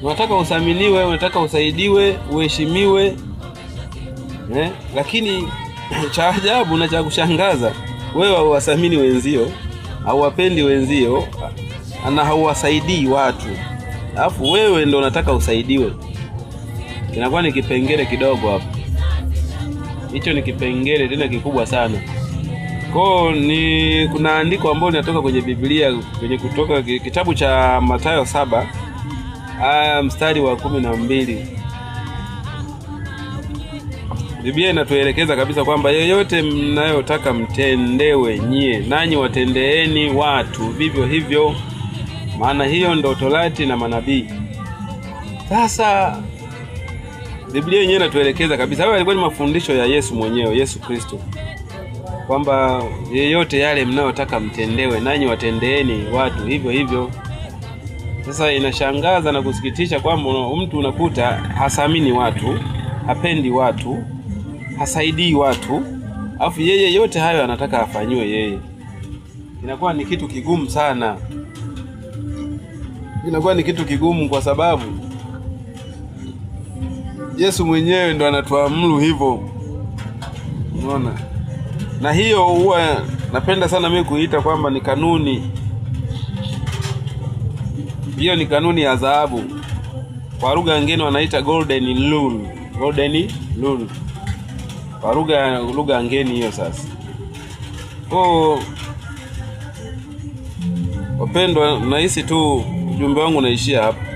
unataka uthaminiwe, unataka usaidiwe, uheshimiwe. Lakini cha ajabu na cha kushangaza, wewe hauwathamini wenzio, hauwapendi wenzio, na hauwasaidii watu. Alafu wewe ndio unataka usaidiwe. Inakuwa ni kipengele kidogo hapo. Hicho ni kipengele tena kikubwa sana. Kuna andiko ambalo linatoka kwenye Biblia, kutoka kitabu cha Mathayo 7 mstari wa 12. Biblia inatuelekeza kabisa kwamba yoyote mnayotaka mtendewe nyie, nanyi watendeeni watu vivyo hivyo, maana hiyo ndo Torati na manabii. Sasa Biblia yenyewe inatuelekeza kabisa, hayo yalikuwa ni mafundisho ya Yesu mwenyewe, Yesu Kristo, kwamba yeyote yale mnayotaka mtendewe, nanyi watendeeni watu hivyo hivyo. Sasa inashangaza na kusikitisha kwamba mtu unakuta hasamini watu, hapendi watu, hasaidii watu, afu yeye yote hayo anataka afanywe yeye. Inakuwa ni kitu kigumu sana. Inakuwa ni kitu kigumu kwa sababu Yesu mwenyewe ndo anatuamuru hivyo. Unaona? Na hiyo huwa napenda sana mimi kuita kwamba ni kanuni. Hiyo ni kanuni ya dhahabu. Kwa lugha nyingine wanaita golden rule. Golden rule. Kwa lugha ngeni hiyo sasa. Wapendwa, nahisi tu ujumbe wangu unaishia hapa.